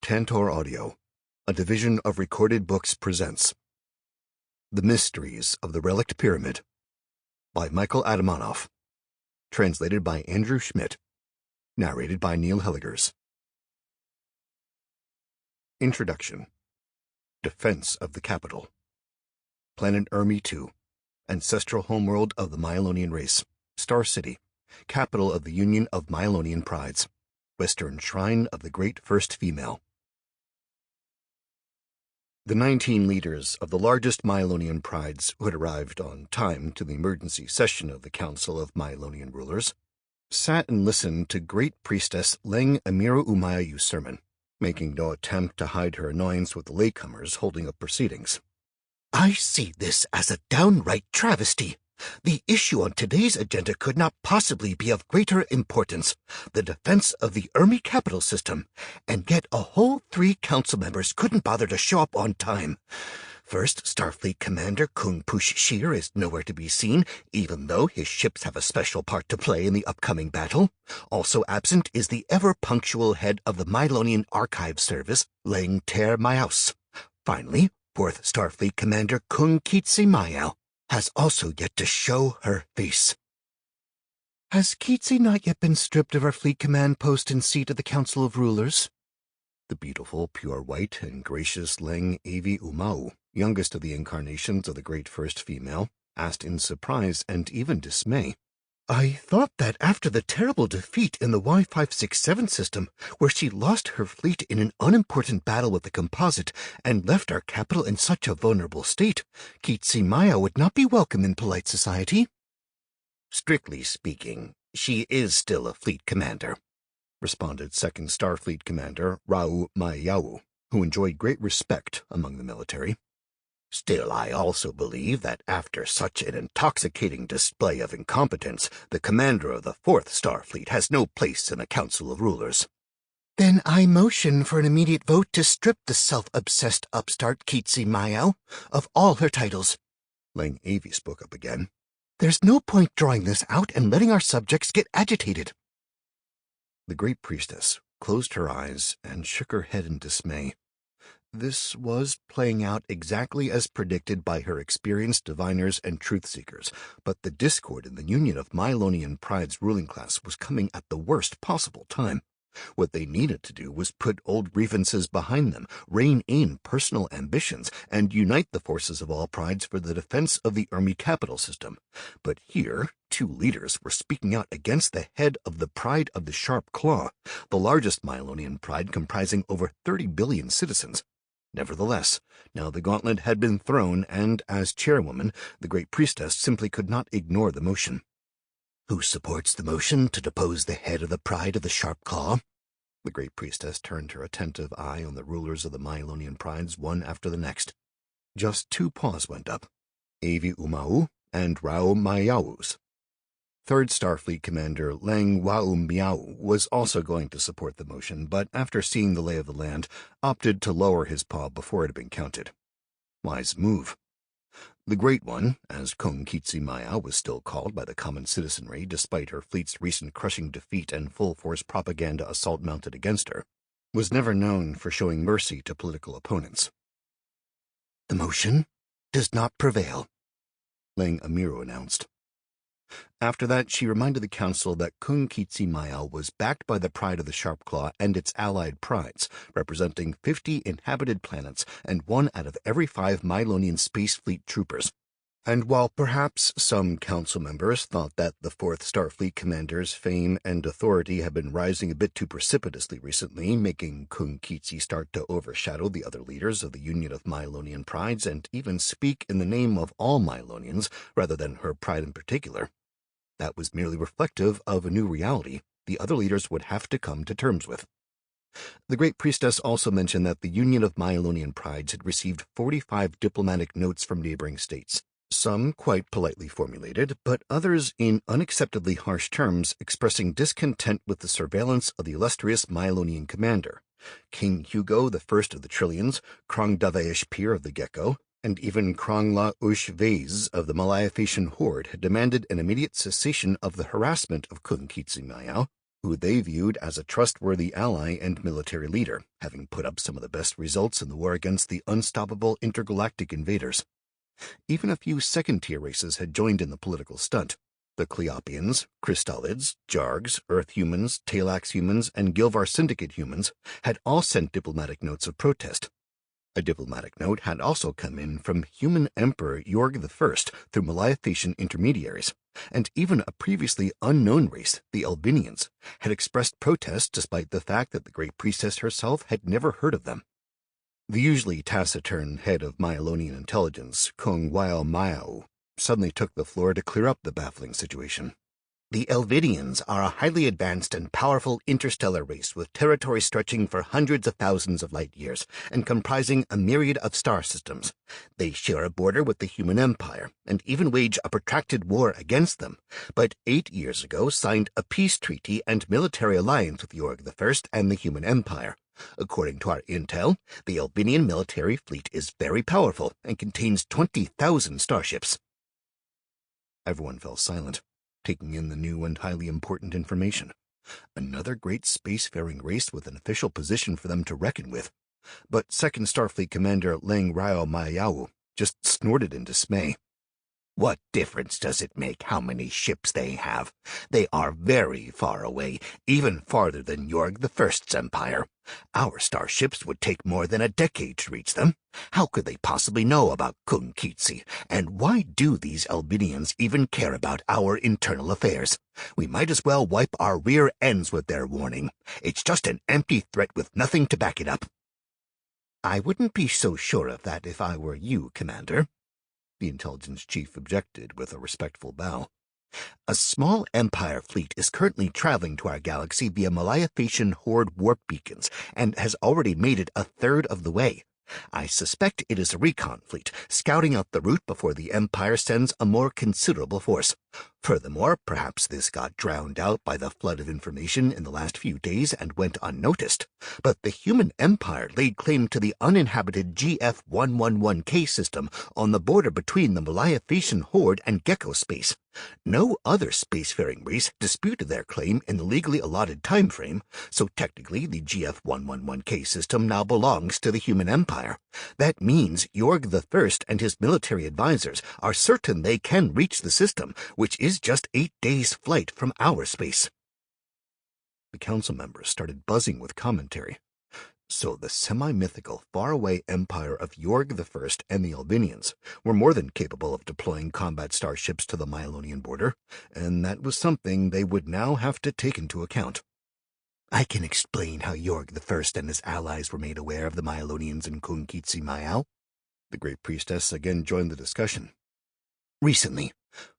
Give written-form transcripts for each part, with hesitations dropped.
Tantor Audio, a division of Recorded Books, presents The Mysteries of the Relict Pyramid by Michael Atamanov, translated by Andrew Schmidt, narrated by Neil Hellegers. Introduction. Defense of the Capital. Planet Ermi 2, ancestral homeworld of the Myelonian race, Star City, capital of the Union of Myelonian Prides, Western Shrine of the Great First Female. The 19 leaders of the largest Myelonian prides, who had arrived on time to the emergency session of the Council of Myelonian Rulers, sat and listened to Great Priestess Leng Amiru Umayayu's sermon, making no attempt to hide her annoyance with the latecomers holding up proceedings. I see this as a downright travesty. The issue on today's agenda could not possibly be of greater importance, the defense of the Ermi capital system, and yet a whole 3 council members couldn't bother to show up on time. First, Starfleet Commander Kung Push Shear is nowhere to be seen, even though his ships have a special part to play in the upcoming battle. Also absent is the ever-punctual head of the Myelonian Archive Service, Leng Ter Mayaus. Finally, 4th Starfleet Commander Kung Kitsi Mayao has also yet to show her face. Has Kitsi not yet been stripped of her fleet command post and seat at the Council of Rulers? The beautiful, pure white, and gracious Leng Avi Umau, youngest of the incarnations of the Great First Female, asked in surprise and even dismay. I thought that after the terrible defeat in the Y567 system, where she lost her fleet in an unimportant battle with the Composite and left our capital in such a vulnerable state, Kitsi Maya would not be welcome in polite society. Strictly speaking, she is still a fleet commander, responded 2nd Starfleet Commander Rau Mayau, who enjoyed great respect among the military. Still, I also believe that after such an intoxicating display of incompetence, the commander of the 4th Starfleet has no place in the Council of Rulers. Then I motion for an immediate vote to strip the self-obsessed upstart Kitsi Mayao of all her titles. Leng Avi spoke up again. There's no point drawing this out and letting our subjects get agitated. The Great Priestess closed her eyes and shook her head in dismay. This was playing out exactly as predicted by her experienced diviners and truth-seekers, but the discord in the Union of Myelonian Pride's ruling class was coming at the worst possible time. What they needed to do was put old grievances behind them, rein in personal ambitions, and unite the forces of all prides for the defense of the Ermi capital system. But here, 2 leaders were speaking out against the head of the Pride of the Sharp Claw, the largest Myelonian pride comprising over 30 billion citizens. Nevertheless, now the gauntlet had been thrown, and as chairwoman, the Great Priestess simply could not ignore the motion. Who supports the motion to depose the head of the Pride of the Sharp Claw? The Great Priestess turned her attentive eye on the rulers of the Myelonian prides one after the next. Just 2 paws went up, Avi Umau and Rao Mayau's. 3rd Starfleet Commander Leng Wau Miao was also going to support the motion, but after seeing the lay of the land, opted to lower his paw before it had been counted. Wise move. The Great One, as Kung Kitsi Maya was still called by the common citizenry despite her fleet's recent crushing defeat and full-force propaganda assault mounted against her, was never known for showing mercy to political opponents. The motion does not prevail, Leng Amiru announced. After that, she reminded the council that Kung Kitsi Maya was backed by the Pride of the Sharp Claw and its allied prides, representing 50 inhabited planets and 1 out of every 5 Myelonian Space Fleet troopers. And while perhaps some council members thought that the 4th Starfleet Commander's fame and authority had been rising a bit too precipitously recently, making Kung Kitsi start to overshadow the other leaders of the Union of Myelonian Prides and even speak in the name of all Myelonians rather than her pride in particular, that was merely reflective of a new reality the other leaders would have to come to terms with. The Great Priestess also mentioned that the Union of Myelonian Prides had received 45 diplomatic notes from neighboring states, some quite politely formulated, but others in unacceptably harsh terms expressing discontent with the surveillance of the illustrious Myelonian commander, King Hugo the First of the Trillions, Krong Davaesh Pir of the Geckho, and even Krong La Ush Vase of the Malayaphasian horde had demanded an immediate cessation of the harassment of Kung Kitsi Mayao, who they viewed as a trustworthy ally and military leader, having put up some of the best results in the war against the unstoppable intergalactic invaders. Even a few second-tier races had joined in the political stunt. The Cleopians, Crystallids, Jargs, Earth humans, Talax humans, and Gilvar Syndicate humans had all sent diplomatic notes of protest. A diplomatic note had also come in from human Emperor Yorg I through Malayathecian intermediaries, and even a previously unknown race, the Elvinians, had expressed protest despite the fact that the Great Priestess herself had never heard of them. The usually taciturn head of Myelonian intelligence, Kung Wao Mayao, suddenly took the floor to clear up the baffling situation. The Elvidians are a highly advanced and powerful interstellar race with territory stretching for hundreds of thousands of light years and comprising a myriad of star systems. They share a border with the human empire and even wage a protracted war against them, but 8 years ago signed a peace treaty and military alliance with Yorg I and the human empire. According to our intel, the Elvinian military fleet is very powerful and contains 20,000 starships. Everyone fell silent, taking in the new and highly important information. Another great spacefaring race with an official position for them to reckon with. But Second Starfleet Commander Leng Rao Mayao just snorted in dismay. What difference does it make how many ships they have? They are very far away, even farther than Yorg I's empire. Our starships would take more than a decade to reach them. How could they possibly know about Kung Kitsi? And why do these Elvinians even care about our internal affairs? We might as well wipe our rear ends with their warning. It's just an empty threat with nothing to back it up. I wouldn't be so sure of that if I were you, Commander, the intelligence chief objected with a respectful bow. A small Empire fleet is currently traveling to our galaxy via Malayathecian Horde warp beacons and has already made it a third of the way. I suspect it is a recon fleet, scouting out the route before the Empire sends a more considerable force. Furthermore, perhaps this got drowned out by the flood of information in the last few days and went unnoticed. But the human Empire laid claim to the uninhabited GF-111K system on the border between the Malayathecian Horde and Geckho space. No other spacefaring race disputed their claim in the legally allotted time frame, so technically the GF-111K system now belongs to the human Empire. That means Yorg I and his military advisors are certain they can reach the system, which is just 8 days' flight from our space. The council members started buzzing with commentary. So the semi-mythical, faraway empire of Yorg I and the Elvinians were more than capable of deploying combat starships to the Myelonian border, and that was something they would now have to take into account. I can explain how Yorg I and his allies were made aware of the Myelonians in Kung Kitsi Mayao. The Great Priestess again joined the discussion. Recently,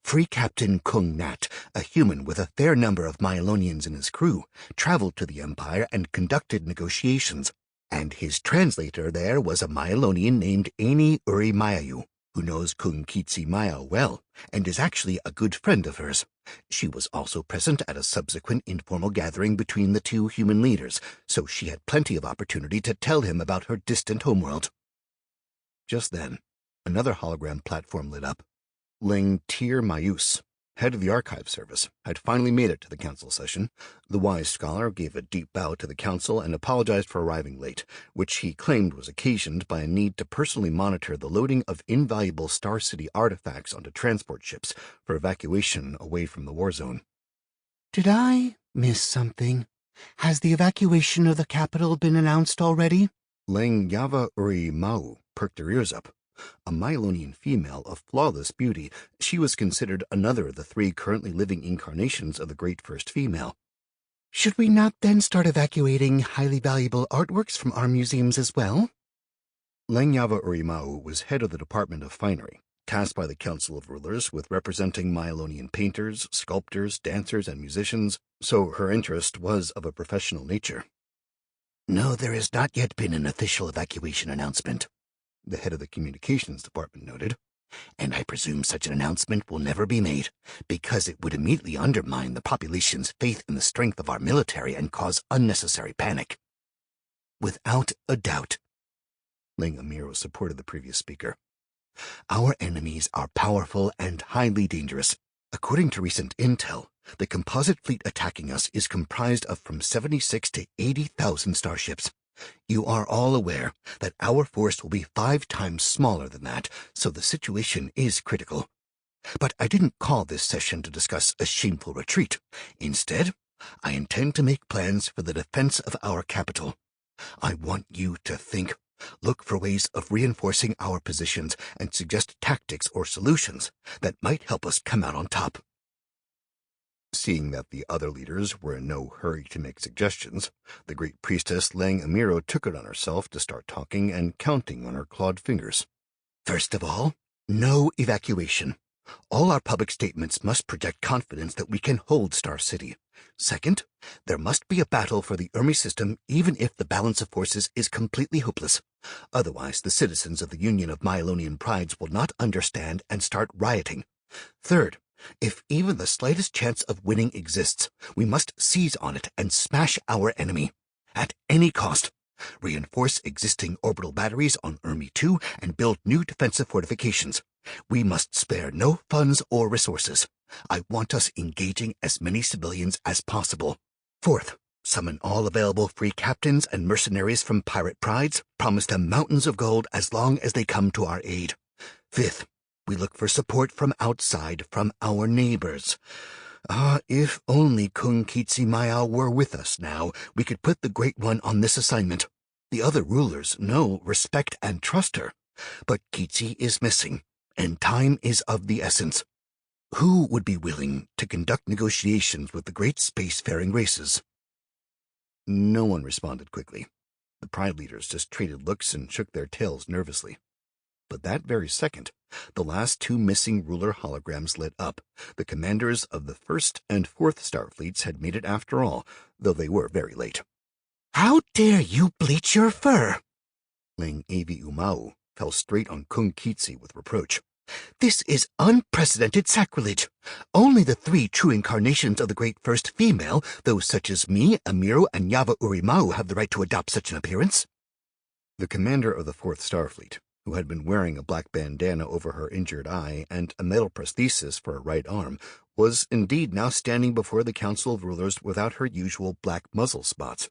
Free Captain Kung Nat, a human with a fair number of Myelonians in his crew, traveled to the Empire and conducted negotiations, and his translator there was a Myelonian named Ani Uri Mayayu, who knows Kung Kitsi Mayao well, and is actually a good friend of hers. She was also present at a subsequent informal gathering between the two human leaders, so she had plenty of opportunity to tell him about her distant homeworld. Just then, another hologram platform lit up. Ling Tir Mayus, head of the archive service, had finally made it to the council session. The wise scholar gave a deep bow to the council and apologized for arriving late, which he claimed was occasioned by a need to personally monitor the loading of invaluable Star City artifacts onto transport ships for evacuation away from the war zone. Did I miss something? Has the evacuation of the capital been announced already? Lang Yava Uri Mau perked her ears up. A Myelonian female of flawless beauty, she was considered another of the 3 currently living incarnations of the great first female. Should we not then start evacuating highly valuable artworks from our museums as well? Lengyava Urimau was head of the Department of Finery, tasked by the Council of Rulers with representing Myelonian painters, sculptors, dancers, and musicians, so her interest was of a professional nature. No, there has not yet been an official evacuation announcement, the head of the Communications Department noted. And I presume such an announcement will never be made, because it would immediately undermine the population's faith in the strength of our military and cause unnecessary panic. Without a doubt. Ling Amiro supported the previous speaker. Our enemies are powerful and highly dangerous. According to recent intel, the composite fleet attacking us is comprised of from 76 to 80,000 starships. You are all aware that our force will be 5 times smaller than that, so the situation is critical. But I didn't call this session to discuss a shameful retreat. Instead, I intend to make plans for the defense of our capital. I want you to think, look for ways of reinforcing our positions, and suggest tactics or solutions that might help us come out on top. Seeing that the other leaders were in no hurry to make suggestions, the great priestess Lang Amiro took it on herself to start talking and counting on her clawed fingers. First of all, no evacuation. All our public statements must project confidence that we can hold Star City. Second, there must be a battle for the Ermi system even if the balance of forces is completely hopeless. Otherwise, the citizens of the Union of Mylonian Prides will not understand and start rioting. Third, if even the slightest chance of winning exists, we must seize on it and smash our enemy. At any cost. Reinforce existing orbital batteries on Ermi 2 and build new defensive fortifications. We must spare no funds or resources. I want us engaging as many civilians as possible. Fourth, summon all available free captains and mercenaries from pirate prides, promise them mountains of gold as long as they come to our aid. Fifth, we look for support from outside, from our neighbors. If only Kung Kitsi Mayao were with us now, we could put the Great One on this assignment. The other rulers know, respect, and trust her. But Kitsi is missing, and time is of the essence. Who would be willing to conduct negotiations with the great spacefaring races? No one responded quickly. The Pride leaders just traded looks and shook their tails nervously. But that very second, the last 2 missing ruler holograms lit up. The commanders of the 1st and 4th Star Fleets had made it after all, though they were very late. How dare you bleach your fur? Lang Avi Umau fell straight on Kung Kitsi with reproach. This is unprecedented sacrilege. Only the 3 true incarnations of the great first female, those such as me, Amiro, and Yava Urimau, have the right to adopt such an appearance. The commander of the 4th Star Fleet, who had been wearing a black bandana over her injured eye and a metal prosthesis for her right arm, was indeed now standing before the Council of Rulers without her usual black muzzle spots.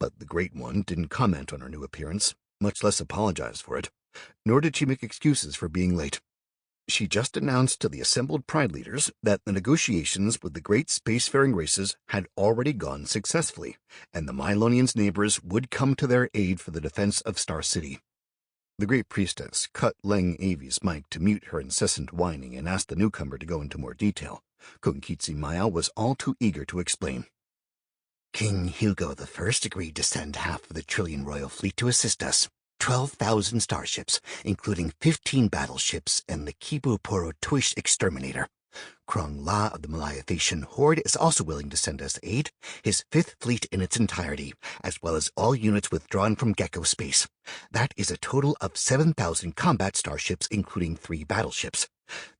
But the Great One didn't comment on her new appearance, much less apologize for it, nor did she make excuses for being late. She just announced to the assembled Pride leaders that the negotiations with the great spacefaring races had already gone successfully, and the Mylonians' neighbors would come to their aid for the defense of Star City. The great priestess cut Lang Avi's mic to mute her incessant whining and asked the newcomer to go into more detail. Kung Kitsi Mayao was all too eager to explain. King Hugo I agreed to send half of the Trillion Royal Fleet to assist us. 12,000 starships, including 15 battleships and the Kibu Poro Tuish exterminator. Krong La of the Malayathation Horde is also willing to send us aid, his 5th fleet in its entirety, as well as all units withdrawn from Geckho space. That is a total of 7,000 combat starships, including 3 battleships.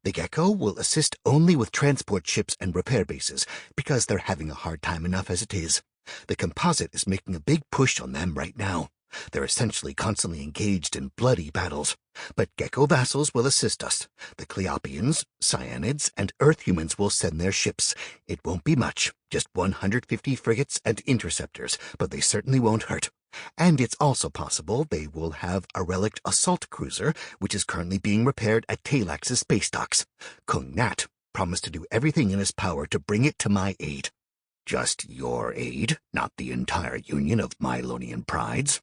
The Geckho will assist only with transport ships and repair bases, because they're having a hard time enough as it is. The composite is making a big push on them right now. They're essentially constantly engaged in bloody battles. But Geckho vassals will assist us. The Cleopians, Cyanids, and Earth humans will send their ships. It won't be much, just 150 frigates and interceptors, but they certainly won't hurt. And it's also possible they will have a Relict assault cruiser, which is currently being repaired at Talax's space docks. Kung Gnat promised to do everything in his power to bring it to my aid. Just your aid, not the entire Union of Mylonian Prides.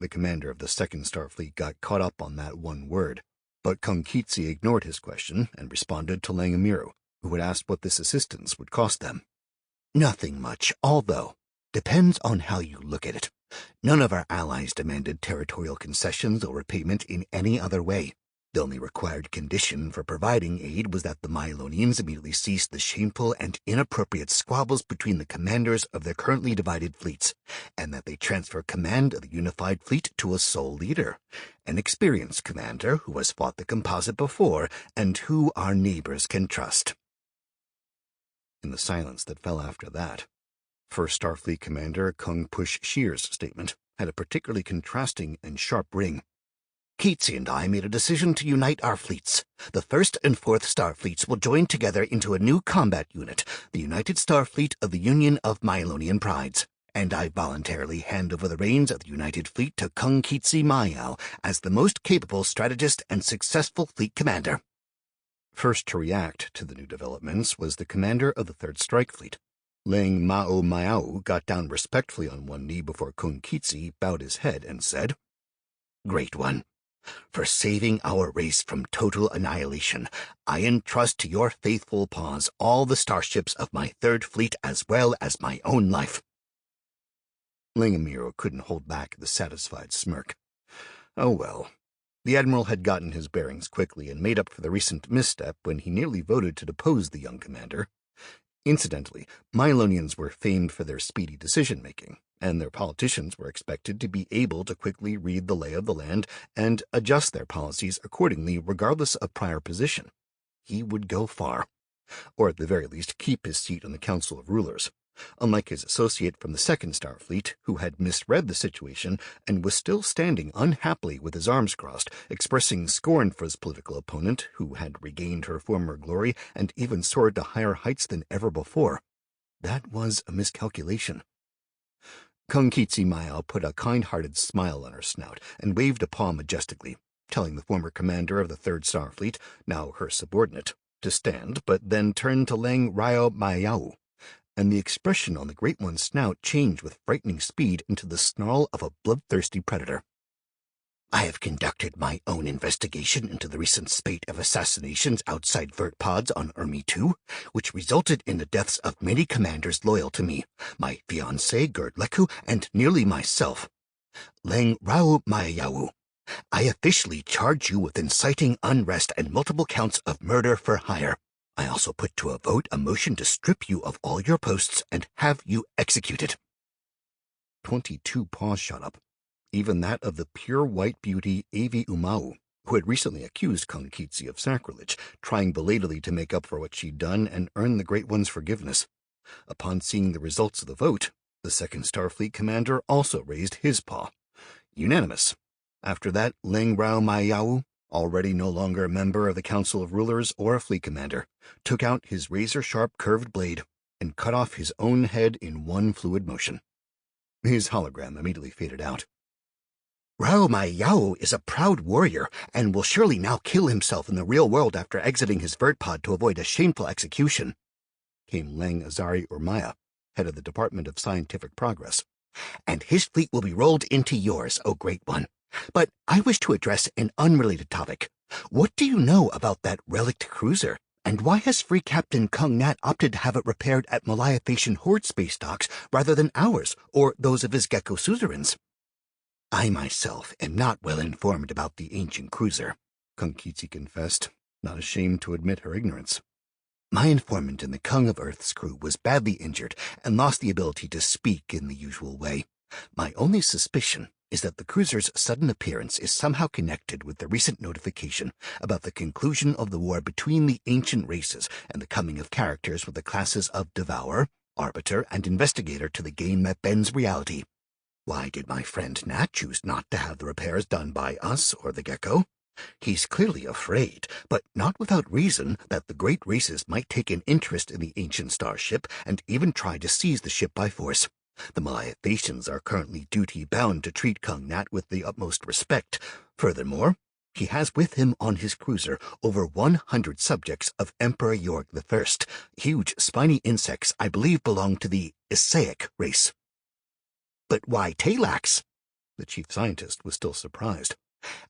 The commander of the 2nd Starfleet got caught up on that one word, but Kung Kitsi ignored his question and responded to Lang Amiro, who had asked what this assistance would cost them. Nothing much, although depends on how you look at it. None of our allies demanded territorial concessions or repayment in any other way. The only required condition for providing aid was that the Mylonians immediately cease the shameful and inappropriate squabbles between the commanders of their currently divided fleets, and that they transfer command of the unified fleet to a sole leader, an experienced commander who has fought the composite before and who our neighbors can trust. In the silence that fell after that, 1st Starfleet Commander Kung Push Shear's statement had a particularly contrasting and sharp ring. Keatsy and I made a decision to unite our fleets. The 1st and 4th Star Fleets will join together into a new combat unit, the United Star Fleet of the Union of Mylonian Prides, and I voluntarily hand over the reins of the United Fleet to Kung Keatsy Mayal as the most capable strategist and successful fleet commander. First to react to the new developments was the commander of the 3rd Strike Fleet. Leng Mao Mayao got down respectfully on one knee before Kung Keatsy bowed his head and said, "Great One, for saving our race from total annihilation, I entrust to your faithful paws all the starships of my 3rd Fleet as well as my own life." Leng Amiro couldn't hold back the satisfied smirk. Oh well. The Admiral had gotten his bearings quickly and made up for the recent misstep when he nearly voted to depose the young commander. Incidentally, Mylonians were famed for their speedy decision-making, and their politicians were expected to be able to quickly read the lay of the land and adjust their policies accordingly regardless of prior position. He would go far, or at the very least keep his seat on the Council of Rulers, unlike his associate from the 2nd Star Fleet, who had misread the situation and was still standing unhappily with his arms crossed, expressing scorn for his political opponent, who had regained her former glory and even soared to higher heights than ever before. That was a miscalculation. Kung Keatsy Mayao put a kind-hearted smile on her snout and waved a paw majestically, telling the former commander of the 3rd Star Fleet, now her subordinate, to stand, but then turned to Leng Rao Mayao, and the expression on the Great One's snout changed with frightening speed into the snarl of a bloodthirsty predator. "I have conducted my own investigation into the recent spate of assassinations outside vert pods on Ermi 2, which resulted in the deaths of many commanders loyal to me, my fiancé Geckho, and nearly myself. Leng Rao Mayao, I officially charge you with inciting unrest and multiple counts of murder for hire. I also put to a vote a motion to strip you of all your posts and have you executed." 22 paws shot up, even that of the pure white beauty Avi Umau, who had recently accused Kung Keatsy of sacrilege, trying belatedly to make up for what she'd done and earn the Great One's forgiveness. Upon seeing the results of the vote, the 2nd Starfleet commander also raised his paw. Unanimous. After that, Leng Rao Mayao, already no longer a member of the Council of Rulers or a fleet commander, took out his razor-sharp curved blade and cut off his own head in one fluid motion. His hologram immediately faded out. "Rao Mayao is a proud warrior and will surely now kill himself in the real world after exiting his vert pod to avoid a shameful execution," came Leng Azari Urmaya, head of the Department of Scientific Progress. "And his fleet will be rolled into yours, O Great One. But I wish to address an unrelated topic. What do you know about that Relict cruiser? And why has Free Captain Kung Nat opted to have it repaired at Malayathation Horde space docks rather than ours, or those of his Geckho suzerains?" "I myself am not well informed about the ancient cruiser," Kung Keatsy confessed, not ashamed to admit her ignorance. "My informant in the Kung of Earth's crew was badly injured and lost the ability to speak in the usual way. My only suspicion is that the cruiser's sudden appearance is somehow connected with the recent notification about the conclusion of the war between the ancient races and the coming of characters with the classes of Devourer, Arbiter, and Investigator to the game that bends reality. Why did my friend Nat choose not to have the repairs done by us or the Geckho? He's clearly afraid, but not without reason, that the great races might take an interest in the ancient starship and even try to seize the ship by force. The Malayathatians are currently duty-bound to treat Kung Nat with the utmost respect. Furthermore, he has with him on his cruiser over 100 subjects of Emperor Yorg I, huge spiny insects I believe belong to the Isaic race." "But why Talax?" The chief scientist was still surprised.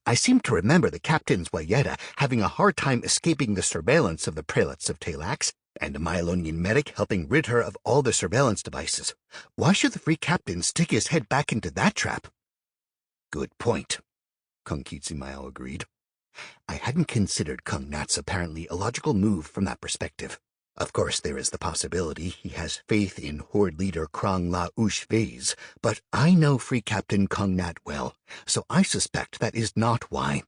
"I seem to remember the Captain's Wayetta having a hard time escaping the surveillance of the prelates of Talax, and a Mylonian medic helping rid her of all the surveillance devices. Why should the Free Captain stick his head back into that trap?" "Good point," Kung Keatsy Mayao agreed. "I hadn't considered Kung Nat's apparently illogical move from that perspective. Of course, there is the possibility he has faith in Horde leader Krang La Ush Vase, but I know Free Captain Kung Nat well, so I suspect that is not why.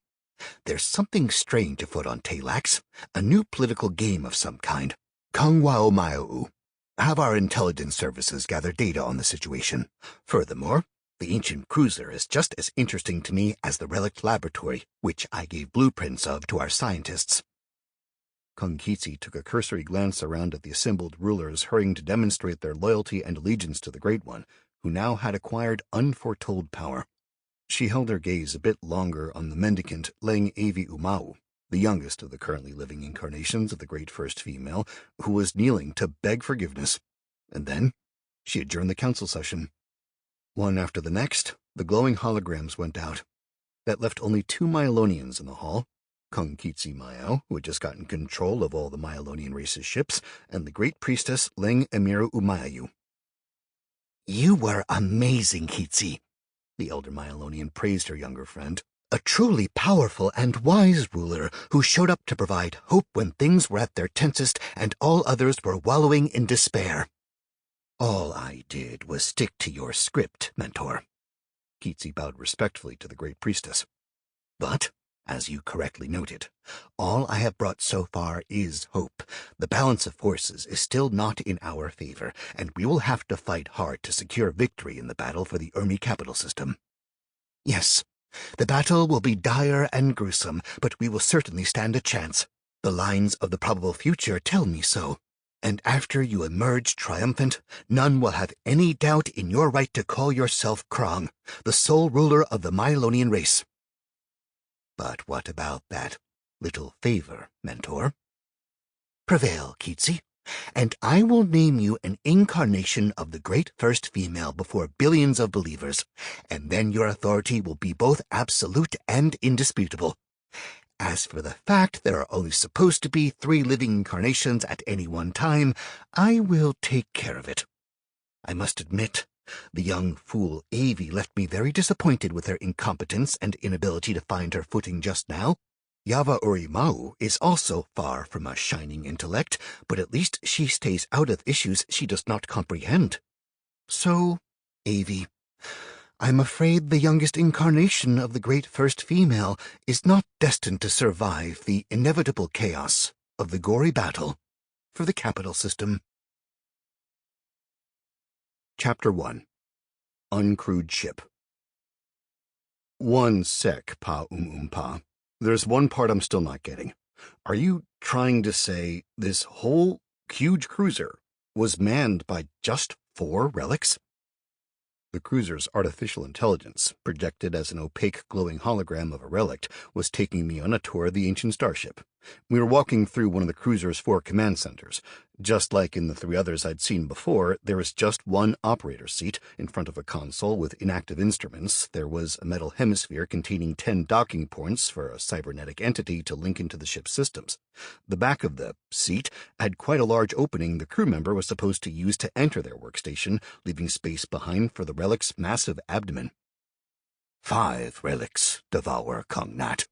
There's something strange afoot on Talax, a new political game of some kind. Kung Wao Maiu, have our intelligence services gather data on the situation. Furthermore, The ancient cruiser is just as interesting to me as the Relict laboratory, which I gave blueprints of to our scientists." Kung Kitsi took a cursory glance around at the assembled rulers hurrying to demonstrate their loyalty and allegiance to the Great One, who now had acquired unforetold power. She held her gaze a bit longer on the mendicant Leng Avi Umau, the youngest of the currently living incarnations of the great first female, who was kneeling to beg forgiveness. And then she adjourned the council session. One after the next, the glowing holograms went out. That left only 2 Myelonians in the hall, Kung Kitsi Mayao, who had just gotten control of all the Myelonian race's ships, and the great priestess Leng Emiru Umayu. "You were amazing, Kitsi," the elder Myelonian praised her younger friend. "A truly powerful and wise ruler who showed up to provide hope when things were at their tensest and all others were wallowing in despair." "All I did was stick to your script, Mentor." Kitsi bowed respectfully to the great priestess. "But, as you correctly noted, all I have brought so far is hope. The balance of forces is still not in our favor, and we will have to fight hard to secure victory in the battle for the Urmi capital system." "Yes, the battle will be dire and gruesome, but we will certainly stand a chance. The lines of the probable future tell me so. And after you emerge triumphant, none will have any doubt in your right to call yourself Krong, the sole ruler of the Myelonian race." "But what about that little favor, Mentor?" "Prevail, Kitsi, and I will name you an incarnation of the great first female before billions of believers, and then your authority will be both absolute and indisputable. As for the fact there are only supposed to be 3 living incarnations at any one time, I will take care of it. I must admit, the young fool Avi left me very disappointed with her incompetence and inability to find her footing just now. Yava Urimau is also far from a shining intellect, but at least she stays out of issues she does not comprehend. So, Avi, I'm afraid the youngest incarnation of the great first female is not destined to survive the inevitable chaos of the gory battle for the capital system." Chapter 1. Uncrewed Ship. One sec, Pa Pa. There's one part I'm still not getting. Are you trying to say this whole huge cruiser was manned by just 4 relics? The cruiser's artificial intelligence, projected as an opaque glowing hologram of a relic, was taking me on a tour of the ancient starship. We were walking through one of the cruiser's 4 command centers. Just like in the 3 others I'd seen before, there was just one operator seat in front of a console with inactive instruments. There was a metal hemisphere containing 10 docking points for a cybernetic entity to link into the ship's systems. The back of the seat had quite a large opening the crew member was supposed to use to enter their workstation, leaving space behind for the relic's massive abdomen. 5 relics devour Kung Nat,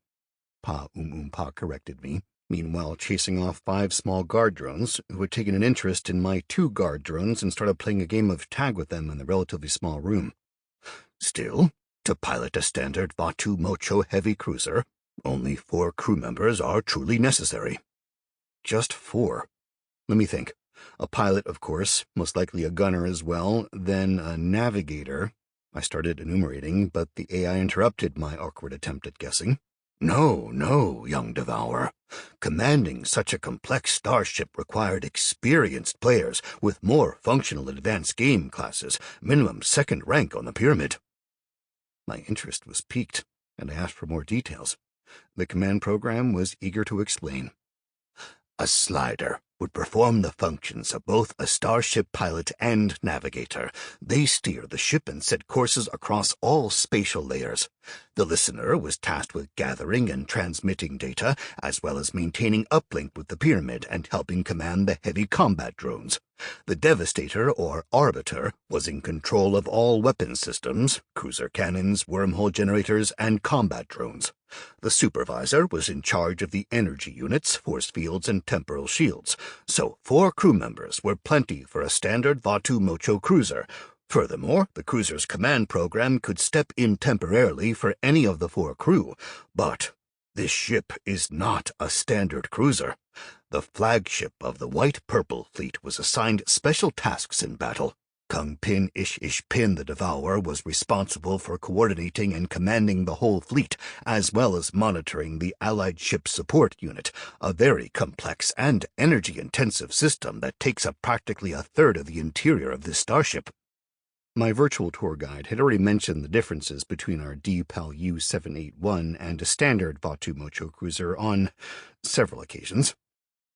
Pa Pa corrected me, meanwhile chasing off 5 small guard drones who had taken an interest in my 2 guard drones and started playing a game of tag with them in the relatively small room. Still, to pilot a standard Vatu Mocho heavy cruiser, only 4 crew members are truly necessary. Just 4? Let me think. A pilot, of course, most likely a gunner as well, then a navigator. I started enumerating, but the AI interrupted my awkward attempt at guessing. No, young Devourer. Commanding such a complex starship required experienced players with more functional advanced game classes, minimum 2nd rank on the pyramid. My interest was piqued, and I asked for more details. The command program was eager to explain. A slider would perform the functions of both a starship pilot and navigator. They steer the ship and set courses across all spatial layers. The listener was tasked with gathering and transmitting data, as well as maintaining uplink with the pyramid and helping command the heavy combat drones. The Devastator, or Arbiter, was in control of all weapon systems, cruiser cannons, wormhole generators, and combat drones. The Supervisor was in charge of the energy units, force fields, and temporal shields, so 4 crew members were plenty for a standard Vatu Mocho cruiser. Furthermore, the cruiser's command program could step in temporarily for any of the 4 crew, but this ship is not a standard cruiser. The flagship of the White-Purple Fleet was assigned special tasks in battle. Kung Pin Ish Ish Pin the Devourer was responsible for coordinating and commanding the whole fleet, as well as monitoring the Allied Ship Support Unit, a very complex and energy-intensive system that takes up practically a third of the interior of this starship. My virtual tour guide had already mentioned the differences between our D-PAL U-781 and a standard Batu Mocho cruiser on several occasions.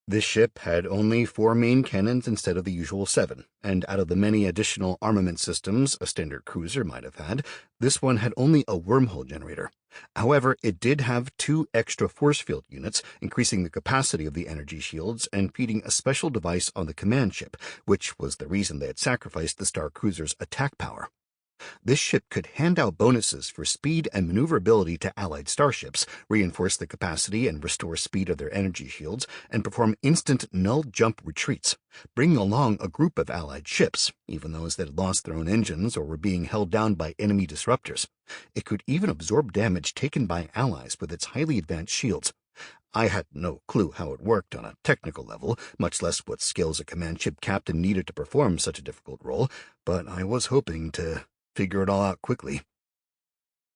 This ship had only 4 main cannons instead of the usual 7, and out of the many additional armament systems a standard cruiser might have had, this one had only a wormhole generator. However, it did have 2 extra force field units, increasing the capacity of the energy shields and feeding a special device on the command ship, which was the reason they had sacrificed the Star Cruiser's attack power. This ship could hand out bonuses for speed and maneuverability to Allied starships, reinforce the capacity and restore speed of their energy shields, and perform instant null-jump retreats, bringing along a group of Allied ships, even those that had lost their own engines or were being held down by enemy disruptors. It could even absorb damage taken by allies with its highly advanced shields. I had no clue how it worked on a technical level, much less what skills a command ship captain needed to perform such a difficult role, but I was hoping to figure it all out quickly.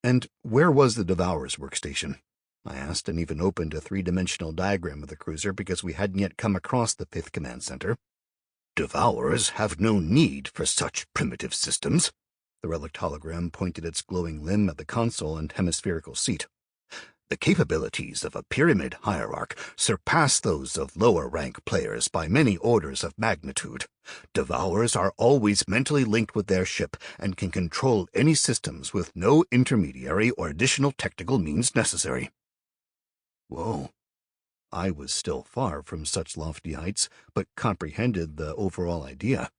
"And where was the Devourer's workstation?" I asked, and even opened a 3-dimensional diagram of the cruiser because we hadn't yet come across the 5th Command Center. "Devourers have no need for such primitive systems." The Relict hologram pointed its glowing limb at the console and hemispherical seat. "The capabilities of a pyramid hierarch surpass those of lower-rank players by many orders of magnitude. Devourers are always mentally linked with their ship and can control any systems with no intermediary or additional technical means necessary." Whoa. I was still far from such lofty heights, but comprehended the overall idea.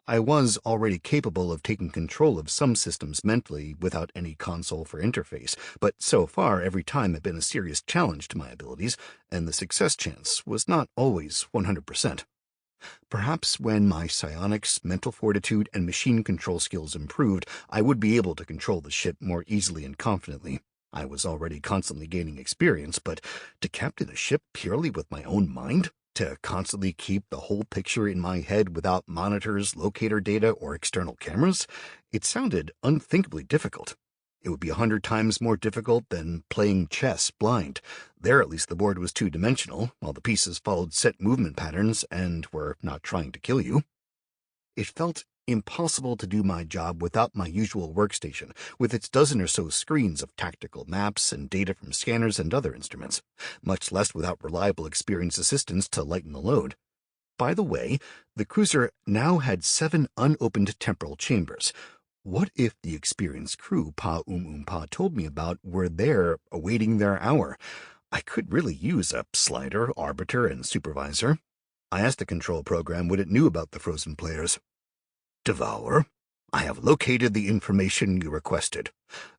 I was already capable of taking control of some systems mentally without any console for interface, but so far every time had been a serious challenge to my abilities, and the success chance was not always 100%. Perhaps when my psionics, mental fortitude, and machine control skills improved, I would be able to control the ship more easily and confidently. I was already constantly gaining experience, but to captain a ship purely with my own mind? To constantly keep the whole picture in my head without monitors, locator data, or external cameras? It sounded unthinkably difficult. It would be 100 times more difficult than playing chess blind. There at least the board was 2-dimensional, while the pieces followed set movement patterns and were not trying to kill you. It felt impossible to do my job without my usual workstation, with its dozen or so screens of tactical maps and data from scanners and other instruments, much less without reliable experienced assistants to lighten the load. By the way, the cruiser now had 7 unopened temporal chambers. What if the experienced crew Pa Pa told me about were there awaiting their hour? I could really use a slider, arbiter, and supervisor. I asked the control program what it knew about the frozen players. "Devourer, I have located the information you requested.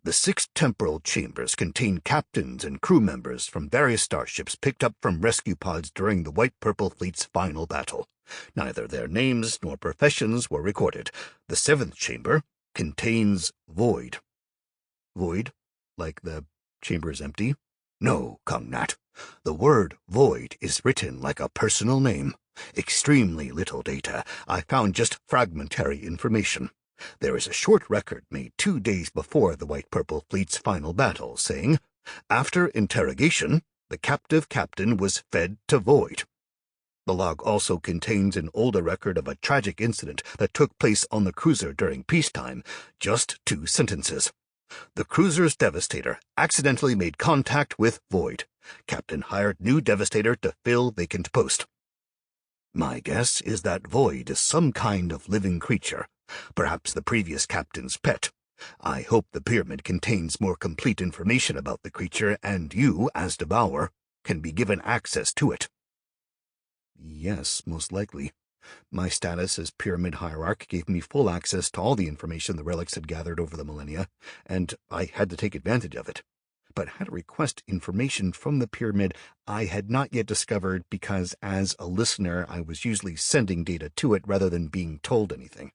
The 6 temporal chambers contain captains and crew members from various starships picked up from rescue pods during the White-Purple Fleet's final battle. Neither their names nor professions were recorded. The 7th chamber contains Void." Void? Like the chamber is empty? "No, Gnat. The word Void is written like a personal name. Extremely little data. I found just fragmentary information. There is a short record made 2 days before the White-Purple Fleet's final battle, saying, 'After interrogation, the captive captain was fed to Void.' The log also contains an older record of a tragic incident that took place on the cruiser during peacetime. Just 2 sentences. 'The cruiser's Devastator accidentally made contact with Void. Captain hired new Devastator to fill vacant post.' My guess is that Void is some kind of living creature, perhaps the previous captain's pet. I hope the pyramid contains more complete information about the creature, and you, as Devourer, can be given access to it." Yes, most likely. My status as Pyramid Hierarch gave me full access to all the information the relics had gathered over the millennia, and I had to take advantage of it. But how to request information from the pyramid I had not yet discovered because as a listener I was usually sending data to it rather than being told anything.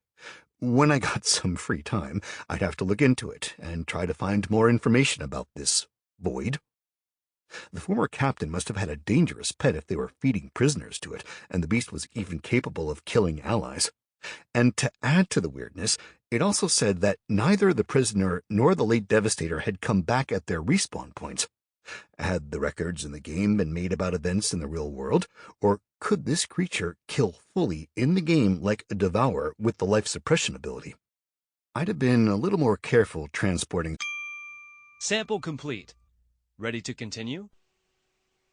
When I got some free time, I'd have to look into it and try to find more information about this Void. The former captain must have had a dangerous pet if they were feeding prisoners to it, and the beast was even capable of killing allies. And to add to the weirdness, it also said that neither the prisoner nor the late Devastator had come back at their respawn points. Had the records in the game been made about events in the real world, or could this creature kill fully in the game like a Devourer with the life suppression ability? I'd have been a little more careful transporting. Sample complete. Ready to continue?